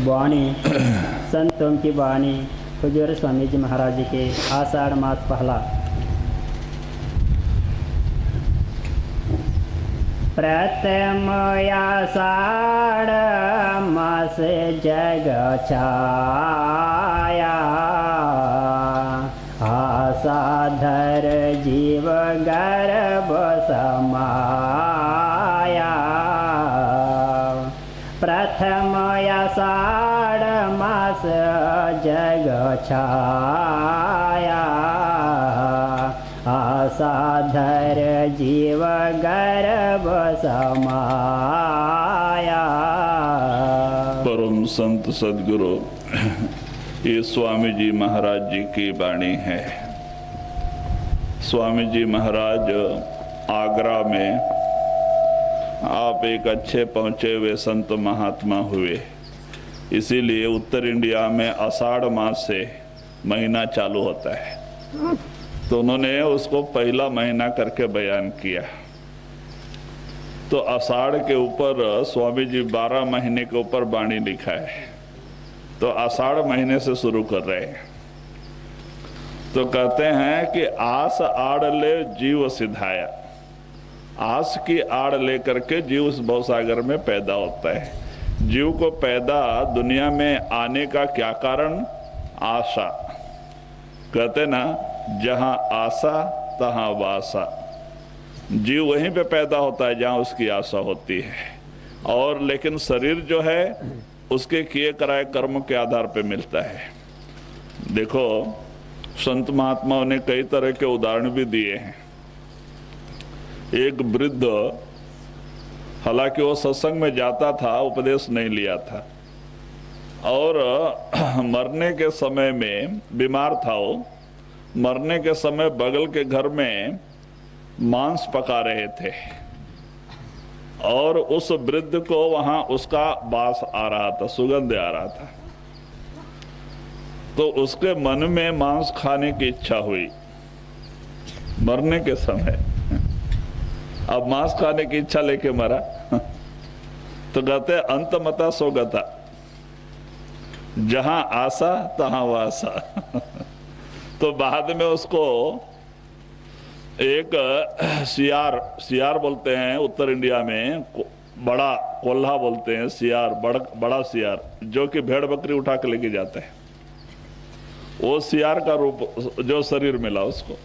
वाणी संतों की वाणी हुजूर स्वामी जी महाराज जी के आषाढ़ मास पहला। प्रथम आषाढ़ मास जग छाया, आशा धर जीव गर्भ समाया। प्रथम आषाढ़ मास जग छाया, आशा धर जीव गर्भ समाया। परम संत सदगुरु ये स्वामी जी महाराज जी की वाणी है। स्वामी जी महाराज आगरा में आप एक अच्छे पहुँचे हुए संत महात्मा हुए, इसीलिए उत्तर इंडिया में आषाढ़ मास से महीना चालू होता है, तो उन्होंने उसको पहला महीना करके बयान किया। तो आषाढ़ के ऊपर स्वामी जी 12 महीने के ऊपर वाणी लिखा है, तो आषाढ़ महीने से शुरू कर रहे हैं। तो कहते हैं कि आस आड़ ले जीव सिधाया, आस की आड़ लेकर के जीव उस भवसागर में पैदा होता है। जीव को पैदा दुनिया में आने का क्या कारण? आशा। कहते ना, जहां आशा तहां वासा। जीव वहीं पे पैदा होता है जहां उसकी आशा होती है, और लेकिन शरीर जो है उसके किए कराए कर्म के आधार पे मिलता है। देखो, संत महात्माओं ने कई तरह के उदाहरण भी दिए हैं। एक वृद्ध, हालांकि वो सत्संग में जाता था, उपदेश नहीं लिया था, और मरने के समय में बीमार था वो। मरने के समय बगल के घर में मांस पका रहे थे, और उस वृद्ध को वहां उसका वास आ रहा था, सुगंध आ रहा था। तो उसके मन में मांस खाने की इच्छा हुई मरने के समय। अब मांस खाने की इच्छा लेके मरा। तो कहते अंत मता सो गता, जहां आशा तहां वासा। तो बाद में उसको एक सियार बोलते हैं उत्तर इंडिया में, बड़ा कोल्हा बोलते हैं, सियार, बड़ा सियार, जो कि भेड़ बकरी उठा के लेके जाते हैं, वो सियार का रूप जो शरीर मिला उसको।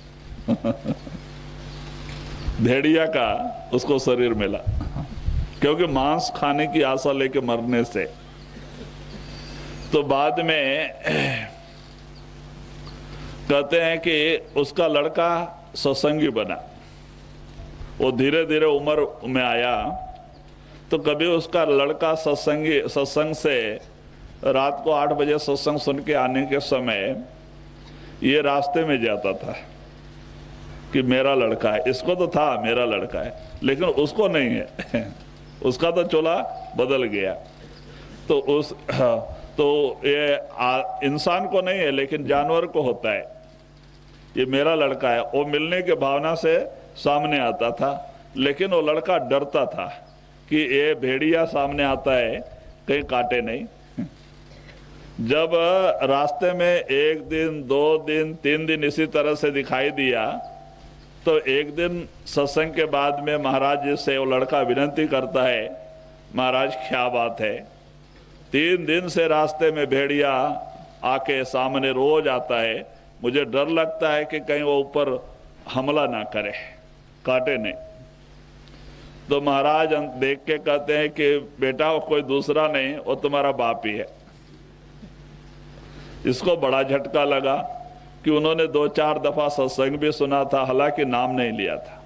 भेड़िया का उसको शरीर मिला, क्योंकि मांस खाने की आशा लेके मरने से। तो बाद में कहते हैं कि उसका लड़का सत्संगी बना। वो धीरे धीरे उम्र में आया, तो कभी उसका लड़का सत्संग से रात को 8 बजे सत्संग सुन के आने के समय ये रास्ते में जाता था कि मेरा लड़का है। इसको तो था मेरा लड़का है, लेकिन उसको नहीं है। उसका तो चोला बदल गया। तो ये इंसान को नहीं है, लेकिन जानवर को होता है, ये मेरा लड़का है। वो मिलने के भावना से सामने आता था, लेकिन वो लड़का डरता था कि ये भेड़िया सामने आता है, कहीं काटे नहीं। जब रास्ते में 1 दिन 2 दिन 3 दिन इसी तरह से दिखाई दिया, तो एक दिन सत्संग के बाद में महाराज जी से वो लड़का विनती करता है, महाराज क्या बात है, 3 दिन से रास्ते में भेड़िया आके सामने रोज आता है, मुझे डर लगता है कि कहीं वो ऊपर हमला ना करे, काटे नहीं। तो महाराज देख के कहते हैं कि बेटा वो कोई दूसरा नहीं, वो तुम्हारा बाप ही है। इसको बड़ा झटका लगा कि उन्होंने 2-4 दफा सत्संग भी सुना था, हालांकि नाम नहीं लिया था।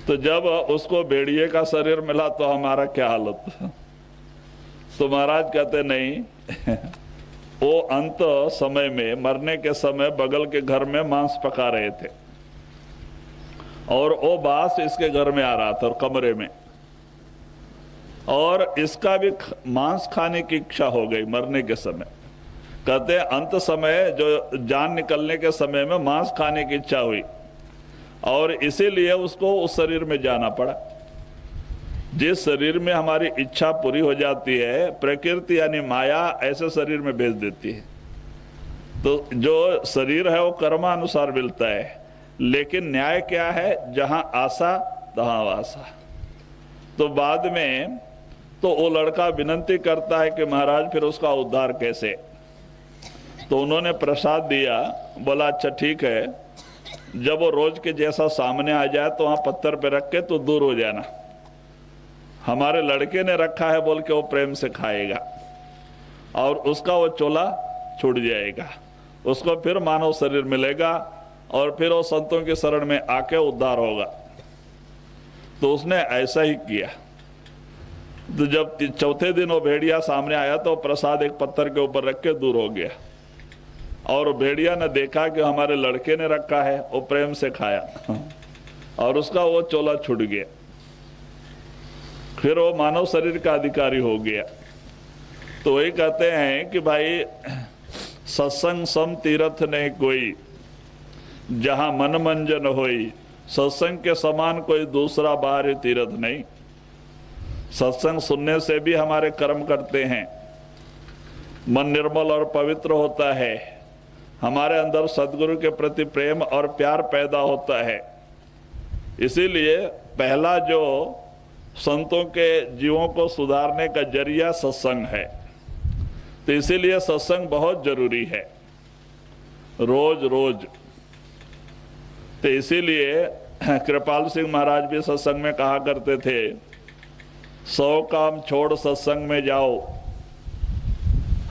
तो जब उसको भेड़िए का शरीर मिला तो हमारा क्या हालत। तो महाराज कहते नहीं, वो अंत समय में, मरने के समय बगल के घर में मांस पका रहे थे, और वो बास इसके घर में आ रहा था और कमरे में, और इसका भी मांस खाने की इच्छा हो गई मरने के समय। कहते हैं अंत समय, जो जान निकलने के समय में मांस खाने की इच्छा हुई, और इसीलिए उसको उस शरीर में जाना पड़ा। जिस शरीर में हमारी इच्छा पूरी हो जाती है, प्रकृति यानी माया ऐसे शरीर में भेज देती है। तो जो शरीर है वो कर्मानुसार मिलता है, लेकिन न्याय क्या है, जहां आशा तहां वासा। तो बाद में तो वो लड़का विनती करता है कि महाराज फिर उसका उद्धार कैसे। तो उन्होंने प्रसाद दिया, बोला अच्छा ठीक है, जब वो रोज के जैसा सामने आ जाए तो वहां पत्थर पे रख के तो दूर हो जाना। हमारे लड़के ने रखा है बोल के वो प्रेम से खाएगा और उसका वो चोला छूट जाएगा, उसको फिर मानव शरीर मिलेगा और फिर वो संतों के शरण में आके उद्धार होगा। तो उसने ऐसा ही किया। तो जब चौथे दिन वो भेड़िया सामने आया तो प्रसाद एक पत्थर के ऊपर रख के दूर हो गया, और भेड़िया ने देखा कि हमारे लड़के ने रखा है, वो प्रेम से खाया और उसका वो चोला छूट गया, फिर वो मानव शरीर का अधिकारी हो गया। तो वही कहते हैं कि भाई सत्संग सम तीर्थ नहीं कोई, जहां मन मंजन होई, सत्संग के समान कोई दूसरा बाहरी तीर्थ नहीं। सत्संग सुनने से भी हमारे कर्म करते हैं, मन निर्मल और पवित्र होता है, हमारे अंदर सदगुरु के प्रति प्रेम और प्यार पैदा होता है। इसीलिए पहला जो संतों के जीवों को सुधारने का जरिया सत्संग है। तो इसीलिए सत्संग बहुत जरूरी है, रोज रोज। तो इसीलिए कृपाल सिंह महाराज भी सत्संग में कहा करते थे, 100 काम छोड़ सत्संग में जाओ,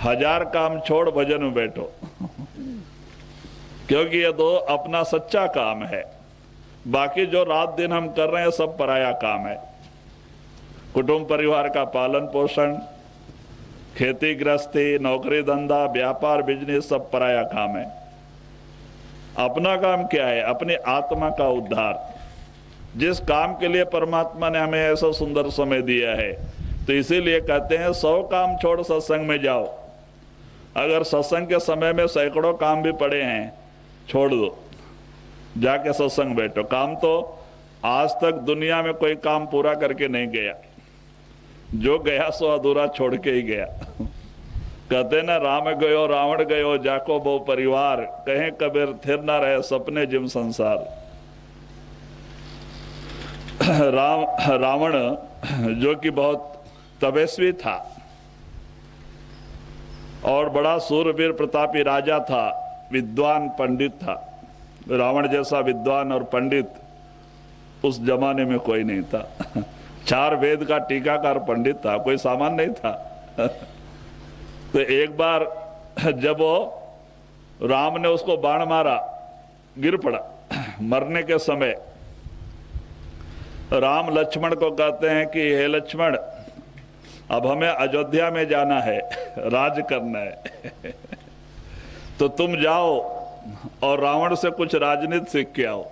1000 काम छोड़ भजन में बैठो। क्योंकि ये दो अपना सच्चा काम है, बाकी जो रात दिन हम कर रहे हैं सब पराया काम है। कुटुंब परिवार का पालन पोषण, खेती गृहस्थी, नौकरी धंधा, व्यापार बिजनेस सब पराया काम है। अपना काम क्या है, अपनी आत्मा का उद्धार। जिस काम के लिए परमात्मा ने हमें ऐसा सुंदर समय दिया है, तो इसीलिए कहते हैं 100 काम छोड़ सत्संग में जाओ। अगर सत्संग के समय में सैकड़ों काम भी पड़े हैं, छोड़ दो, जाके सत्संग बैठो। काम तो आज तक दुनिया में कोई काम पूरा करके नहीं गया, जो गया सो अधूरा छोड़ के ही गया। कहते ना, राम गयो रावण गयो जाको बहु परिवार, कहें कबीर थिर ना रहे सपने जिम संसार। रावण जो कि बहुत तपस्वी था और बड़ा सूरवीर प्रतापी राजा था, विद्वान पंडित था। रावण जैसा विद्वान और पंडित उस जमाने में कोई नहीं था। 4 वेद का टीकाकार पंडित था, कोई सामान नहीं था। तो एक बार जब वो राम ने उसको बाण मारा, गिर पड़ा, मरने के समय राम लक्ष्मण को कहते हैं कि हे लक्ष्मण, अब हमें अयोध्या में जाना है, राज करना है। तो तुम जाओ और रावण से कुछ राजनीति सीख के आओ।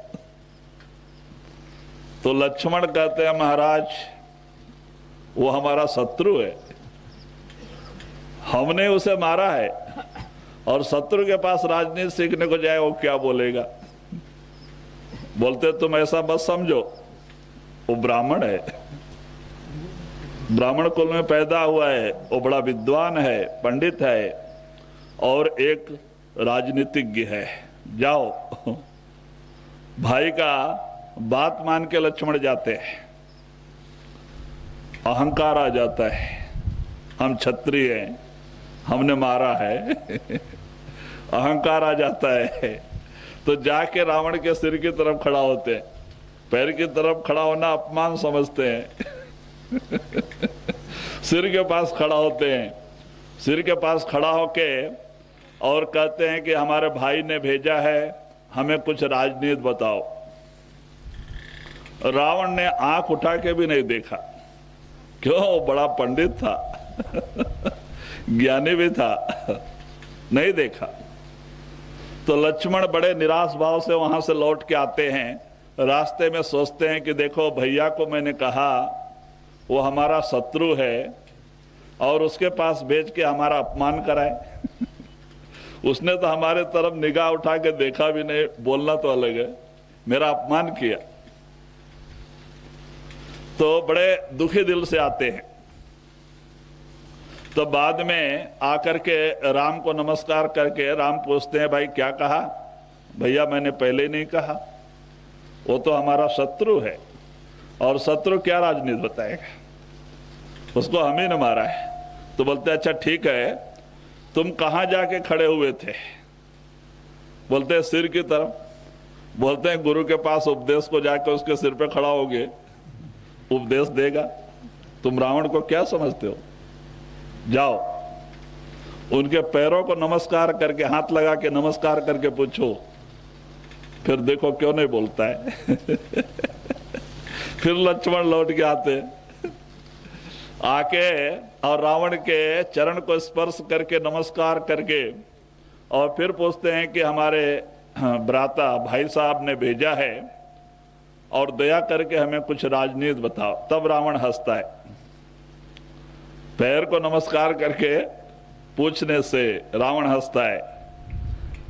तो लक्ष्मण कहते हैं महाराज, वो हमारा शत्रु है, हमने उसे मारा है, और शत्रु के पास राजनीति सीखने को जाए वो क्या बोलेगा। बोलते तुम ऐसा मत समझो, वो ब्राह्मण है, ब्राह्मण कुल में पैदा हुआ है, वो बड़ा विद्वान है, पंडित है और एक राजनीतिज्ञ है। जाओ। भाई का बात मान के लक्ष्मण जाते हैं। अहंकार आ जाता है, हम क्षत्रिय हैं, हमने मारा है। अहंकार आ जाता है। तो जाके रावण के सिर की तरफ खड़ा होते हैं। पैर की तरफ खड़ा होना अपमान समझते हैं। सिर के पास खड़ा होते हैं। सिर के पास खड़ा होके और कहते हैं कि हमारे भाई ने भेजा है, हमें कुछ राजनीति बताओ। रावण ने आंख उठा के भी नहीं देखा, क्यों, बड़ा पंडित था, ज्ञानी भी था, नहीं देखा। तो लक्ष्मण बड़े निराश भाव से वहां से लौट के आते हैं। रास्ते में सोचते हैं कि देखो, भैया को मैंने कहा वो हमारा शत्रु है और उसके पास भेज के हमारा अपमान कराए। उसने तो हमारे तरफ निगाह उठा के देखा भी नहीं, बोलना तो अलग है, मेरा अपमान किया। तो बड़े दुखी दिल से आते हैं। तो बाद में आकर के राम को नमस्कार करके राम पूछते हैं, भाई क्या कहा? भैया मैंने पहले नहीं कहा, वो तो हमारा शत्रु है, और शत्रु क्या राजनीति बताएगा, उसको हम ही ने मारा है। तो बोलते अच्छा ठीक है, तुम कहाँ जाके खड़े हुए थे? बोलते हैं सिर की तरफ। बोलते हैं गुरु के पास उपदेश को जाकर उसके सिर पे खड़ा होगे, उपदेश देगा? तुम रावण को क्या समझते हो? जाओ उनके पैरों को नमस्कार करके, हाथ लगा के नमस्कार करके पूछो, फिर देखो क्यों नहीं बोलता है। फिर लक्ष्मण लौट के आते, आके और रावण के चरण को स्पर्श करके नमस्कार करके, और फिर पूछते हैं कि हमारे भ्राता भाई साहब ने भेजा है और दया करके हमें कुछ राजनीति बताओ। तब रावण हंसता है, पैर को नमस्कार करके पूछने से रावण हंसता है,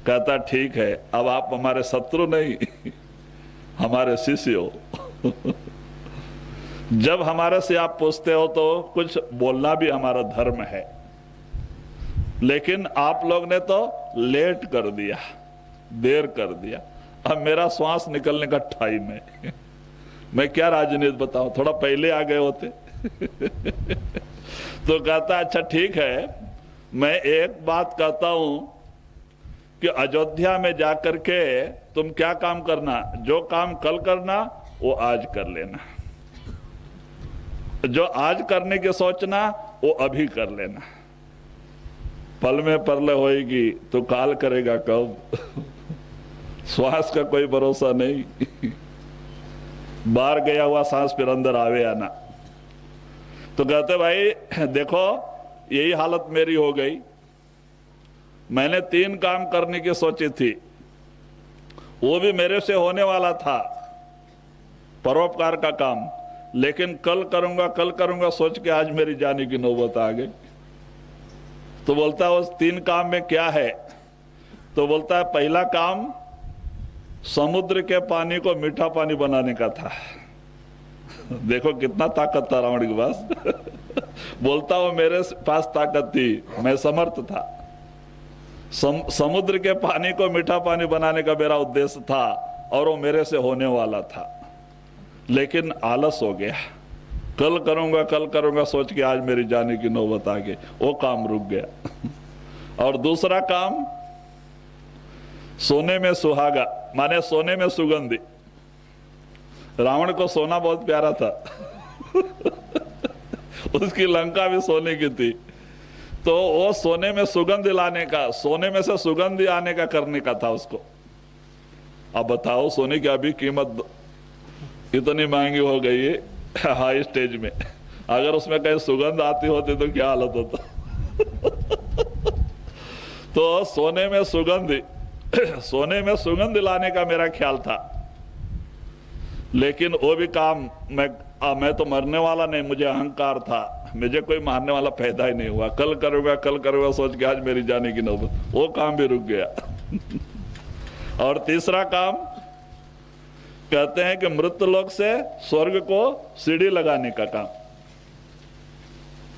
कहता ठीक है, अब आप हमारे शत्रु नहीं हमारे शिष्य हो। जब हमारे से आप पूछते हो तो कुछ बोलना भी हमारा धर्म है, लेकिन आप लोग ने तो लेट कर दिया, देर कर दिया, अब मेरा श्वास निकलने का टाइम है, मैं क्या राजनीति बताऊं, थोड़ा पहले आ गए होते। तो कहता अच्छा ठीक है, मैं एक बात कहता हूं कि अयोध्या में जाकर के तुम क्या काम करना, जो काम कल करना वो आज कर लेना, जो आज करने की सोचना वो अभी कर लेना। पल में परले होएगी तो काल करेगा कब। श्वास का कोई भरोसा नहीं, बाहर गया हुआ सांस फिर अंदर आवे या ना। तो कहते भाई देखो यही हालत मेरी हो गई, मैंने 3 काम करने की सोची थी, वो भी मेरे से होने वाला था, परोपकार का काम, लेकिन कल करूंगा सोच के आज मेरी जाने की नौबत आ गई। तो बोलता है उस 3 काम में क्या है? तो बोलता है पहला काम समुद्र के पानी को मीठा पानी बनाने का था। देखो कितना ताकत था रावण के पास। बोलता वो मेरे पास ताकत थी, मैं समर्थ था, समुद्र के पानी को मीठा पानी बनाने का मेरा उद्देश्य था और वो मेरे से होने वाला था, लेकिन आलस हो गया, कल करूंगा सोच के आज मेरी जाने की नौबत आ गई, वो काम रुक गया। और दूसरा काम सोने में सुहागा, माने सोने में सुगंधी। रावण को सोना बहुत प्यारा था। उसकी लंका भी सोने की थी, तो वो सोने में सुगंध लाने का, सोने में से सुगंध आने का करने का था उसको। अब बताओ सोने की अभी कीमत इतनी महंगी हो गई है हाई स्टेज में, अगर उसमें कहीं सुगंध आती होती तो क्या हालत होता। तो सोने में सुगंध, सोने में सुगंध लाने का मेरा ख्याल था, लेकिन वो भी काम मैं तो मरने वाला नहीं, मुझे अहंकार था, मुझे कोई मारने वाला पैदा ही नहीं हुआ, कल करूंगा सोच के आज मेरी जाने की नौबत, वो काम भी रुक गया। और तीसरा काम कहते हैं कि मृत्यलोक से स्वर्ग को सीढ़ी लगाने का काम।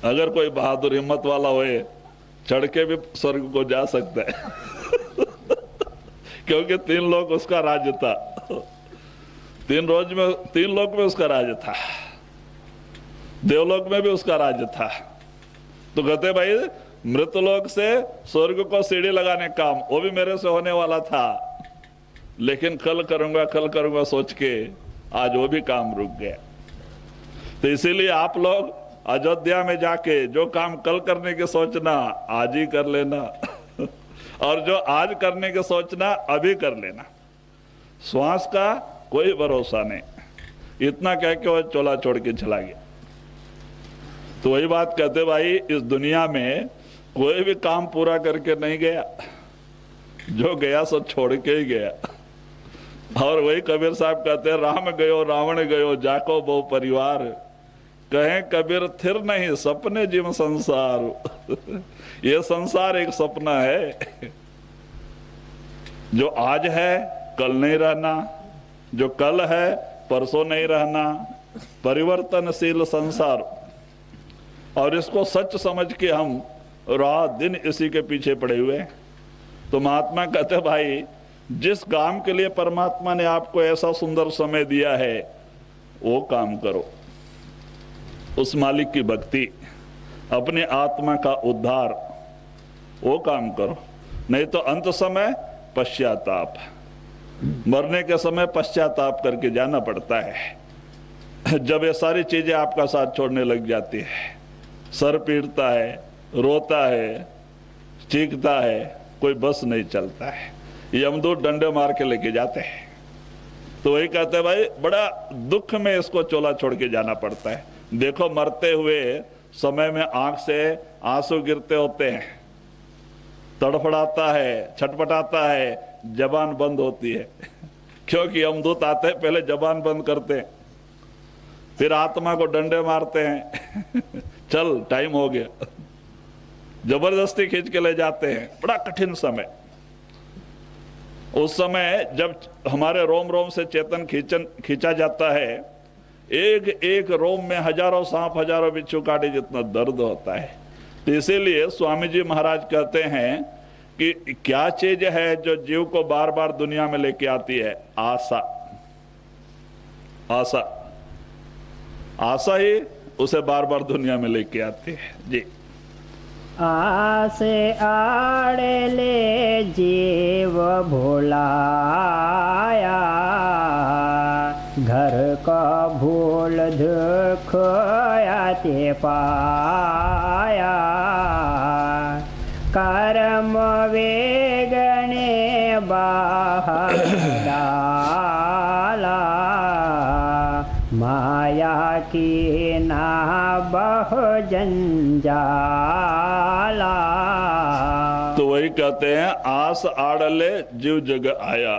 अगर कोई बहादुर हिम्मत वाला होए चढ़ के भी स्वर्ग को जा सकता है। क्योंकि 3 लोक उसका राज्य था, 3 लोक में उसका राज्य था, देवलोक में भी उसका राज्य था। तो कहते भाई मृतलोक से स्वर्ग को सीढ़ी लगाने का काम वो भी मेरे से होने वाला था, लेकिन कल करूंगा सोच के आज वो भी काम रुक गया। तो इसीलिए आप लोग अयोध्या में जाके जो काम कल करने की सोचना आज ही कर लेना, और जो आज करने की सोचना अभी कर लेना। श्वास का कोई भरोसा नहीं। इतना कह के वो चोला छोड़ के चला गया। तो वही बात कहते भाई, इस दुनिया में कोई भी काम पूरा करके नहीं गया, जो गया सो छोड़ के ही गया। और वही कबीर साहब कहते हैं, राम गयो रावण गयो जाको बहु परिवार, कहें कबीर थिर नहीं सपने जिम संसार। ये संसार एक सपना है, जो आज है कल नहीं रहना, जो कल है परसों नहीं रहना, परिवर्तनशील संसार, और इसको सच समझ के हम रात दिन इसी के पीछे पड़े हुए हैं। तो महात्मा कहते भाई, जिस काम के लिए परमात्मा ने आपको ऐसा सुंदर समय दिया है वो काम करो, उस मालिक की भक्ति, अपने आत्मा का उद्धार, वो काम करो। नहीं तो अंत समय पश्चाताप, मरने के समय पश्चाताप करके जाना पड़ता है। जब ये सारी चीजें आपका साथ छोड़ने लग जाती है, सर पीटता है, रोता है, चीखता है, कोई बस नहीं चलता है, यमदूत डंडे मार के लेके जाते हैं। तो वही कहते हैं भाई, बड़ा दुख में इसको चोला छोड़ के जाना पड़ता है। देखो मरते हुए समय में आंख से आंसू गिरते होते हैं, तड़फड़ाता है, छटपटाता है, जबान बंद होती है, क्योंकि यमदूत आते हैं पहले जबान बंद करते हैं, फिर आत्मा को डंडे मारते हैं चल टाइम हो गया, जबरदस्ती खींच के ले जाते हैं। बड़ा कठिन समय। उस समय जब हमारे रोम रोम से चेतन खींचा जाता है, एक एक रोम में हजारों सांप, हजारों बिच्छू काटे जितना दर्द होता है। तो इसीलिए स्वामी जी महाराज कहते हैं कि क्या चीज है जो जीव को बार बार दुनिया में लेके आती है? आशा। आशा, आशा ही उसे बार बार दुनिया में लेके आती है। जी। आस आड़े ले जीव भुलाया, घर का भूल दुख आते पाया, कर्म वेगने बाहर डाला, माया की ना बहु जंजाला। तो वही कहते हैं, आस आड़ले जीव जग आया,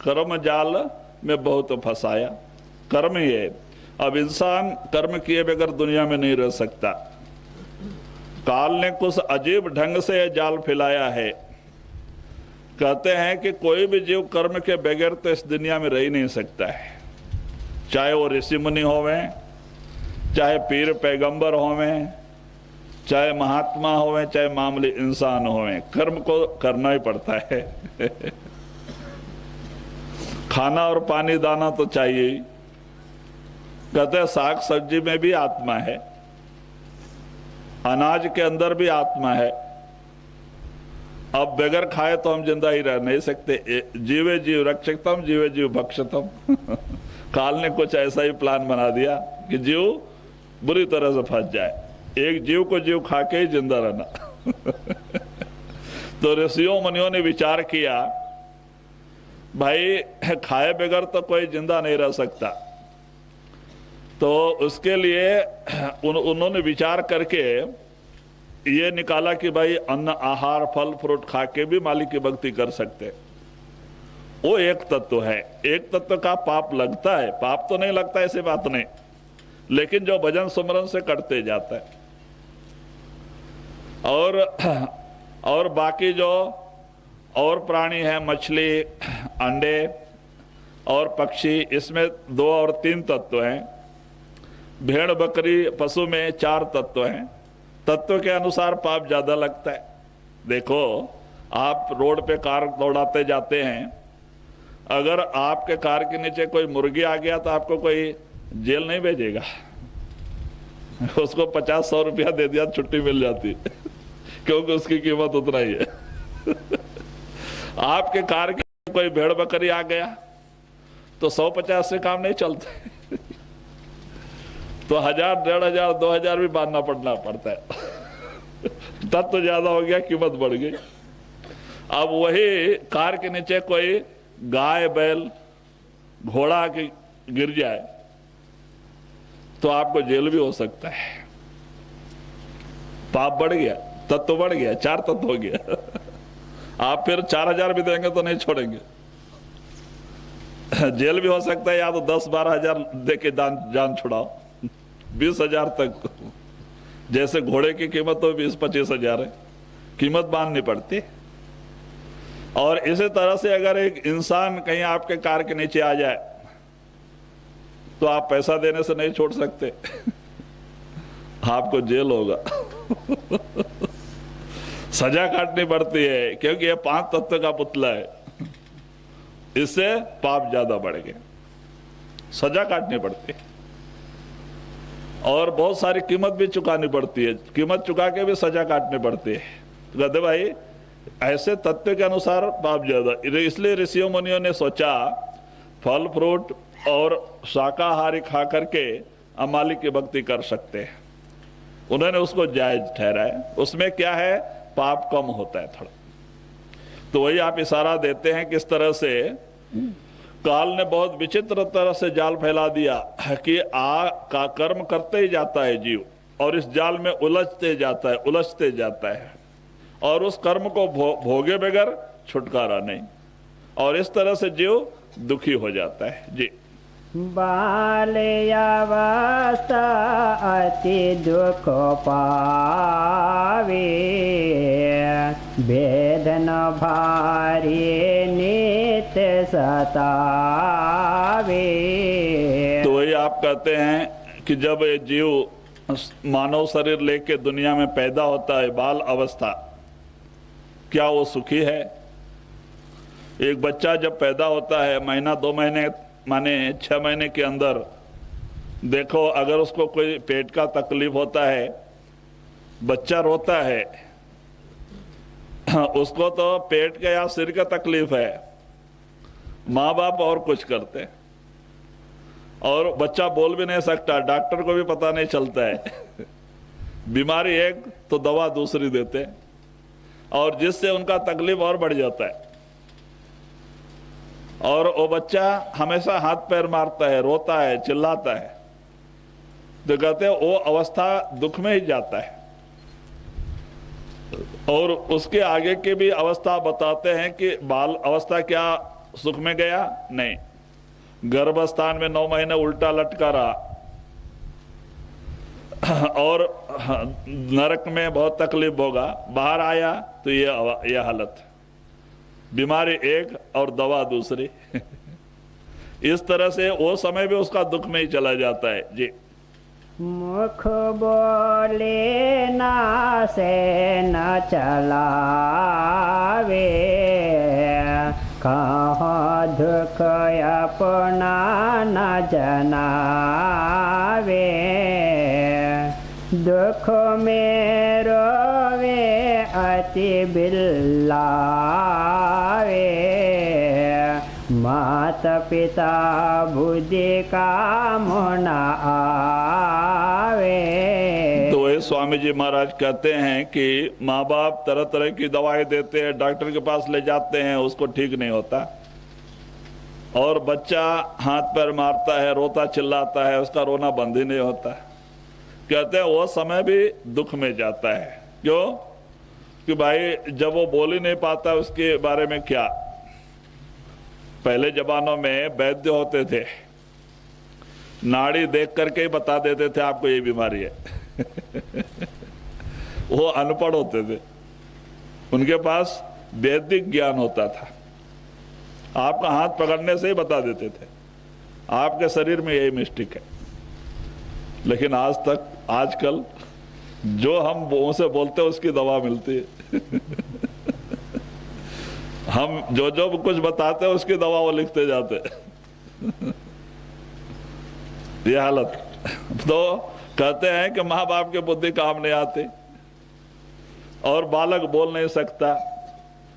कर्म जाल में बहुत फंसाया। कर्म ही है। अब इंसान कर्म किए बगैर दुनिया में नहीं रह सकता। काल ने कुछ अजीब ढंग से यह जाल फैलाया है। कहते हैं कि कोई भी जीव कर्म के बगैर तो इस दुनिया में रह ही नहीं सकता है, चाहे वो ऋषि मुनि होवें, चाहे पीर पैगंबर होवें, चाहे महात्मा होवें, चाहे मामूली इंसान होवें, कर्म को करना ही पड़ता है खाना और पानी दाना तो चाहिए ही। कहते हैं साग सब्जी में भी आत्मा है, अनाज के अंदर भी आत्मा है। अब बगैर खाए तो हम जिंदा ही रह नहीं सकते। जीवे जीव रक्षकतम, जीवे जीव भक्षतम काल ने कुछ ऐसा ही प्लान बना दिया कि जीव बुरी तरह से फंस जाए, एक जीव को जीव खा के ही जिंदा रहना तो ऋषियों मुनियों ने विचार किया, भाई खाए बगैर तो कोई जिंदा नहीं रह सकता। तो उसके लिए उन्होंने विचार करके ये निकाला कि भाई अन्न आहार फल फ्रूट खा के भी मालिक की भक्ति कर सकते। वो एक तत्व है। एक तत्व का पाप लगता है, पाप तो नहीं लगता ऐसी बात नहीं, लेकिन जो भजन सुमरन से कटते जाता है। और बाकी जो और प्राणी है, मछली, अंडे और पक्षी, इसमें 2 और 3 तत्व हैं। भेड़ बकरी पशु में 4 तत्व हैं। तत्व के अनुसार पाप ज्यादा लगता है। देखो आप रोड पे कार दौड़ाते जाते हैं, अगर आपके कार के नीचे कोई मुर्गी आ गया तो आपको कोई जेल नहीं भेजेगा उसको 50-100 रुपया दे दिया छुट्टी मिल जाती क्योंकि उसकी कीमत उतना ही है आपके कार के कोई भेड़ बकरी आ गया तो 150 से काम नहीं चलता तो 1000, 1500, 2000 भी बांधना पड़ता है तत्व ज्यादा हो गया, कीमत बढ़ गई। अब वही कार के नीचे कोई गाय बैल घोड़ा गिर जाए तो आपको जेल भी हो सकता है। पाप बढ़ गया, तत्व बढ़ गया, 4 तत्व हो गया आप फिर 4000 भी देंगे तो नहीं छोड़ेंगे जेल भी हो सकता है, या तो 10-12 हजार देके जान छुड़ाओ 20,000 तक। जैसे घोड़े की कीमत तो 20-25 हजार है, कीमत बांधनी पड़ती। और इसी तरह से अगर एक इंसान कहीं आपके कार के नीचे आ जाए तो आप पैसा देने से नहीं छोड़ सकते आपको जेल होगा सजा काटनी पड़ती है, क्योंकि ये 5 तत्व का पुतला है, इससे पाप ज्यादा बढ़ गए, सजा काटनी पड़ती है और बहुत सारी कीमत भी चुकानी पड़ती है, कीमत चुका के भी सजा काटनी पड़ती है। तो कहते भाई ऐसे तत्व के अनुसार पाप ज्यादा, इसलिए ऋषियों मुनियों ने सोचा फल फ्रूट और शाकाहारी खा करके अमालिक की भक्ति कर सकते हैं, उन्होंने उसको जायज ठहराया। उसमें क्या है, पाप कम होता है थोड़ा। तो वही आप इशारा देते हैं किस तरह से काल ने बहुत विचित्र तरह से जाल फैला दिया कि का कर्म करते ही जाता है जीव, और इस जाल में उलझते जाता है और उस कर्म को भोगे बगैर छुटकारा नहीं, और इस तरह से जीव दुखी हो जाता है। जी। बाल्यावस्था अति दुख पावे, वेदन भारी नित्य सतावे। तो वही आप कहते हैं कि जब ये जीव मानव शरीर लेके दुनिया में पैदा होता है, बाल अवस्था, क्या वो सुखी है? एक बच्चा जब पैदा होता है, महीना 2 महीने माने 6 महीने के अंदर देखो, अगर उसको कोई पेट का तकलीफ होता है, बच्चा रोता है, उसको तो पेट के या सिर का तकलीफ है, माँ बाप और कुछ करते हैं और बच्चा बोल भी नहीं सकता, डॉक्टर को भी पता नहीं चलता है बीमारी एक तो दवा दूसरी देते हैं, और जिससे उनका तकलीफ और बढ़ जाता है। और वो बच्चा हमेशा हाथ पैर मारता है, रोता है, चिल्लाता है, तो कहते हैं वो अवस्था दुख में ही जाता है। और उसके आगे की भी अवस्था बताते हैं कि बाल अवस्था क्या सुख में गया? नहीं, गर्भस्थान में 9 महीने उल्टा लटका रहा और नरक में बहुत तकलीफ होगा, बाहर आया तो ये हालत, बीमारी एक और दवा दूसरी इस तरह से वो समय भी उसका दुख में ही चला जाता है। जी। मुख बोले ना से न चलावे, कहाँ दुख अपना न जनावे, दुख में रोवे अति बिल्लावे, माता पिता बुद्धि का मुना आवे। तो वही स्वामी जी महाराज कहते हैं कि माँ बाप तरह तरह की दवाएं देते हैं, डॉक्टर के पास ले जाते हैं, उसको ठीक नहीं होता, और बच्चा हाथ पैर मारता है, रोता चिल्लाता है, उसका रोना बंद ही नहीं होता। कहते हैं वो समय भी दुख में जाता है। क्यों? कि भाई जब वो बोल ही नहीं पाता उसके बारे में क्या, पहले जमानों में वैद्य होते थे, नाड़ी देख करके ही बता देते थे आपको ये बीमारी है वो अनपढ़ होते थे, उनके पास वैदिक ज्ञान होता था, आपका हाथ पकड़ने से ही बता देते थे आपके शरीर में यही मिस्टेक है। लेकिन आजकल जो हम मुंह से बोलते हैं उसकी दवा मिलती है हम जो कुछ बताते हैं उसकी दवा वो लिखते जाते ये हालत। तो कहते हैं कि माँ बाप की बुद्धि काम नहीं आती और बालक बोल नहीं सकता,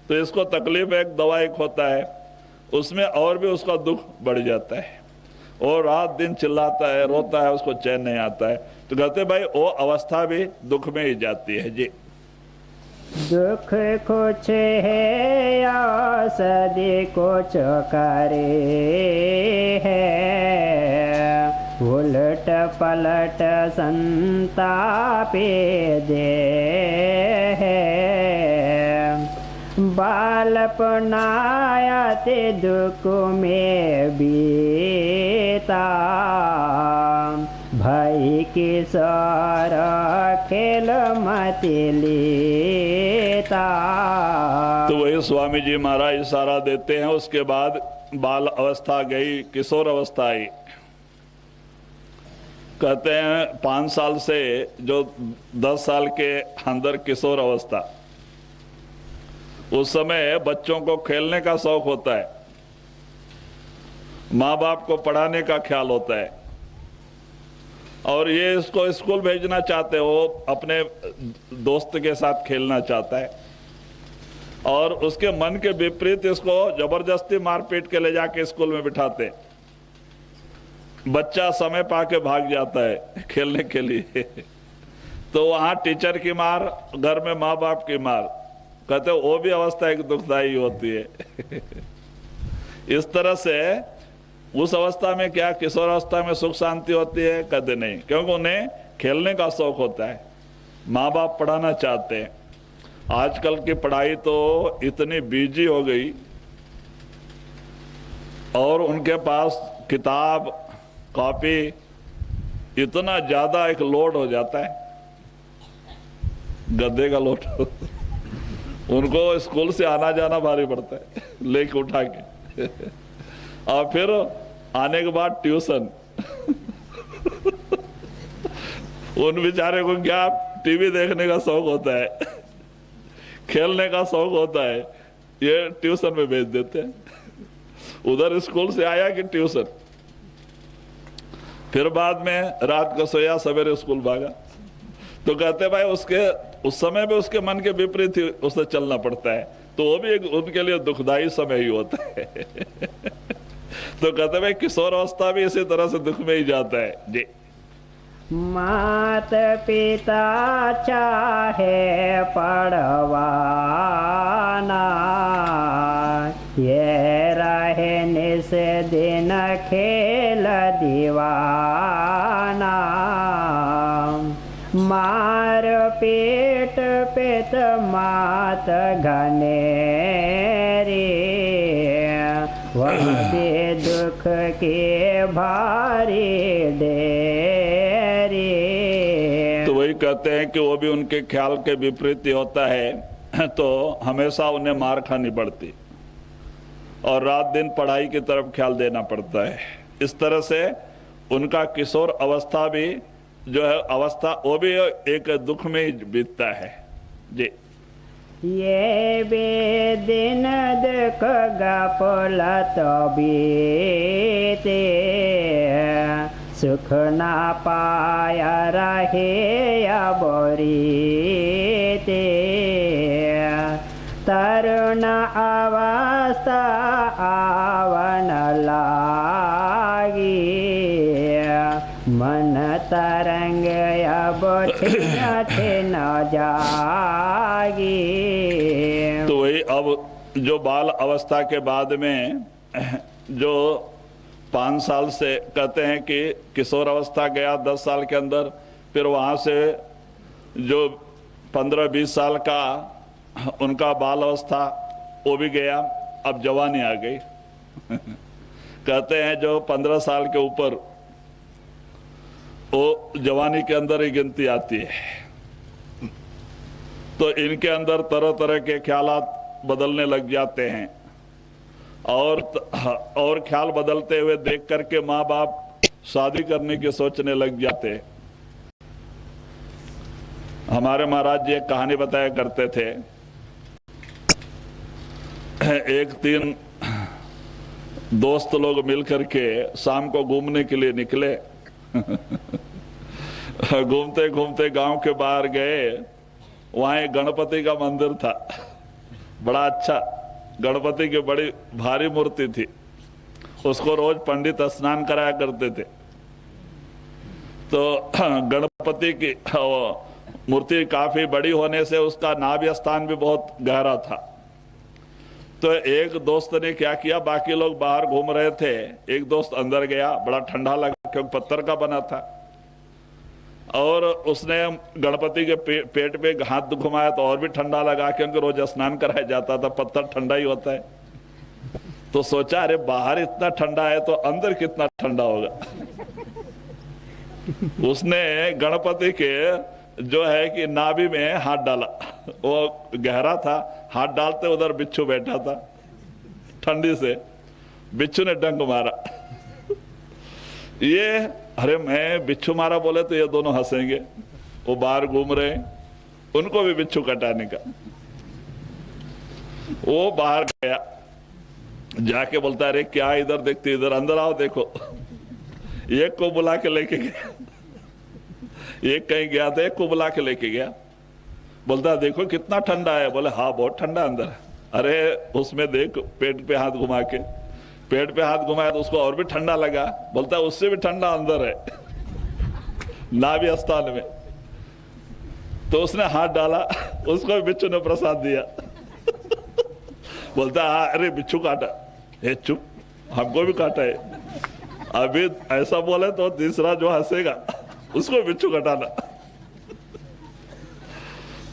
तो इसको तकलीफ एक दवा एक होता है, उसमें और भी उसका दुख बढ़ जाता है और रात दिन चिल्लाता है, रोता है, उसको चैन नहीं आता है। तो कहते भाई वो अवस्था भी दुख में ही जाती है। जी। दुख कुछ है या सदी कुछ करे है, उलट पलट संतापे दे है, बालपनायते दुख में बीता, भाई किशोर खेल मत लेता। तो वही स्वामी जी महाराज इशारा देते हैं। उसके बाद बाल अवस्था गई, किशोर अवस्था आई, कहते हैं 5 साल से जो 10 साल के अंदर किशोर अवस्था, उस समय बच्चों को खेलने का शौक होता है, माँ बाप को पढ़ाने का ख्याल होता है, और ये इसको स्कूल भेजना चाहते हो, अपने दोस्त के साथ खेलना चाहता है, और उसके मन के विपरीत इसको जबरदस्ती मारपीट के ले जाके स्कूल में बिठाते। बच्चा समय पाके भाग जाता है खेलने के लिए तो वहां टीचर की मार, घर में माँ बाप की मार, कहते वो भी अवस्था एक दुखदायी होती है इस तरह से उस अवस्था में क्या किशोर अवस्था में सुख शांति होती है? कहते नहीं, क्योंकि उन्हें खेलने का शौक होता है, माँ बाप पढ़ाना चाहते हैं। आजकल की पढ़ाई तो इतनी बिजी हो गई और उनके पास किताब कॉपी इतना ज्यादा एक लोड हो जाता है, गद्दे का लोड उनको स्कूल से आना जाना भारी पड़ता है लेके उठा के और फिर आने के बाद ट्यूशन उन बेचारे को क्या टीवी देखने का शौक होता है, खेलने का शौक होता है, ये ट्यूशन में भेज देते हैं। उधर स्कूल से आया कि ट्यूशन, फिर बाद में रात को सोया, सवेरे स्कूल भागा। तो कहते भाई उसके उस समय में उसके मन के विपरीत ही उसे चलना पड़ता है, तो वो भी एक उनके लिए दुखदाई समय ही होता है तो कहते भाई किशोर अवस्था भी इसी तरह से दुख में ही जाता है जी। मात पिता चाहे पढ़वाना, ये रहे निस दिन खेल दीवाना। मार पीट पित मात घनेरी, वह भी दुख के भारी डेरी। तो वही कहते हैं कि वो भी उनके ख्याल के विपरीत ही होता है, तो हमेशा उन्हें मार खानी पड़ती और रात दिन पढ़ाई की तरफ ख्याल देना पड़ता है। इस तरह से उनका किशोर अवस्था भी जो है अवस्था वो भी एक दुख में ही बीतता है जी। ये बे दिन दुख गपलत बीते, सुख ना पाया रहे अबोरीते। तरुण अवस्था आवन लागी, मन तरंग अब छिन जागी। तो वही अब जो बाल अवस्था के बाद में जो 5 साल से कहते हैं कि किशोर अवस्था गया 10 साल के अंदर, फिर वहाँ से जो 15-20 साल का उनका बाल अवस्था वो भी गया, अब जवानी आ गई कहते हैं जो 15 साल के ऊपर वो जवानी के अंदर ही गिनती आती है। तो इनके अंदर तरह तरह के ख्यालात बदलने लग जाते हैं और ख्याल बदलते हुए देख करके माँ बाप शादी करने की सोचने लग जाते हैं। हमारे महाराज जी एक कहानी बताया करते थे। एक दिन दोस्त लोग मिलकर के शाम को घूमने के लिए निकले घूमते घूमते गांव के बाहर गए, वहां एक गणपति का मंदिर था, बड़ा अच्छा, गणपति की बड़ी भारी मूर्ति थी, उसको रोज पंडित स्नान कराया करते थे। तो गणपति की मूर्ति काफी बड़ी होने से उसका नाभि स्थान भी बहुत गहरा था। तो एक दोस्त ने क्या किया, बाकी लोग बाहर घूम रहे थे, एक दोस्त अंदर गया, बड़ा ठंडा लगा क्योंकि पत्थर का बना था, और उसने गणपति के पेट पे हाथ घुमाया तो और भी ठंडा लगा क्योंकि रोज स्नान कराया जाता था, पत्थर ठंडा ही होता है। तो सोचा अरे बाहर इतना ठंडा है तो अंदर कितना ठंडा होगा उसने गणपति के जो है कि नाभि में हाथ डाला, वो गहरा था, हाथ डालते उधर बिच्छू बैठा था, ठंडी से बिच्छू ने डंक मारा। ये अरे मैं बिच्छू मारा बोले तो ये दोनों हंसेंगे, वो बाहर घूम रहे हैं, उनको भी बिच्छू कटाने का। वो बाहर गया, जाके बोलता है अरे क्या इधर देखते, इधर अंदर आओ देखो। एक को बुला के लेके गया, एक कहीं गया था, एक को बुला के लेके गया, बोलता देखो कितना ठंडा है। बोले हाँ बहुत ठंडा अंदर है। अरे उसमें देख, पेट पे हाथ घुमा के, पेट पे हाथ घुमाया तो उसको और भी ठंडा लगा। बोलता उससे भी ठंडा अंदर है, नाभि स्थान में। तो उसने हाथ डाला, उसको भी बिच्छू ने प्रसाद दिया। बोलता हाँ अरे बिच्छू काटा। ए चुप, हमको भी काटा है। अभी ऐसा बोले तो तीसरा जो हंसेगा उसको बिच्छू कटाना।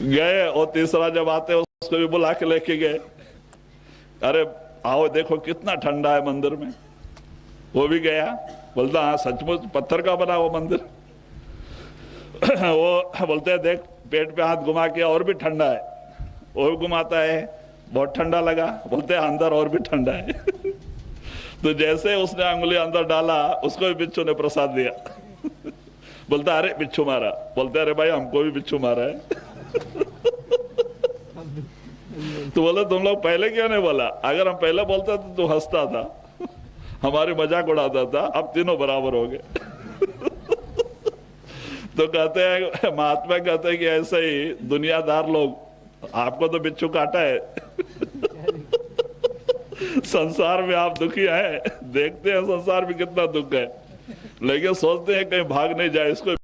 गए और तीसरा जब आते उसको भी बुला के लेके गए। अरे आओ देखो कितना ठंडा है मंदिर में। वो भी गया, बोलता हाँ सचमुच पत्थर का बना वो मंदिर। वो बोलते हैं देख पेट पे हाथ घुमा के, और भी ठंडा है। वो भी घुमाता है, बहुत ठंडा लगा। बोलते हैं अंदर और भी ठंडा है। तो जैसे उसने अंगुली अंदर डाला, उसको भी बिच्छू ने प्रसाद दिया। बोलता अरे बिच्छू मारा। बोलते अरे भाई हमको भी बिच्छू मारा है। तो बोले तुम लोग पहले क्यों नहीं बोला? अगर हम पहले बोलते तो तू हंसता था, हमारी मजाक उड़ाता था, अब तीनों बराबर हो गए। तो कहते हैं, महात्मा कहते हैं कि ऐसे ही दुनियादार लोग, आपको तो बिच्छू काटा है, संसार में आप दुखी हैं, देखते हैं संसार में कितना दुख है, लेकिन सोचते हैं कहीं भाग नहीं जाए, इसको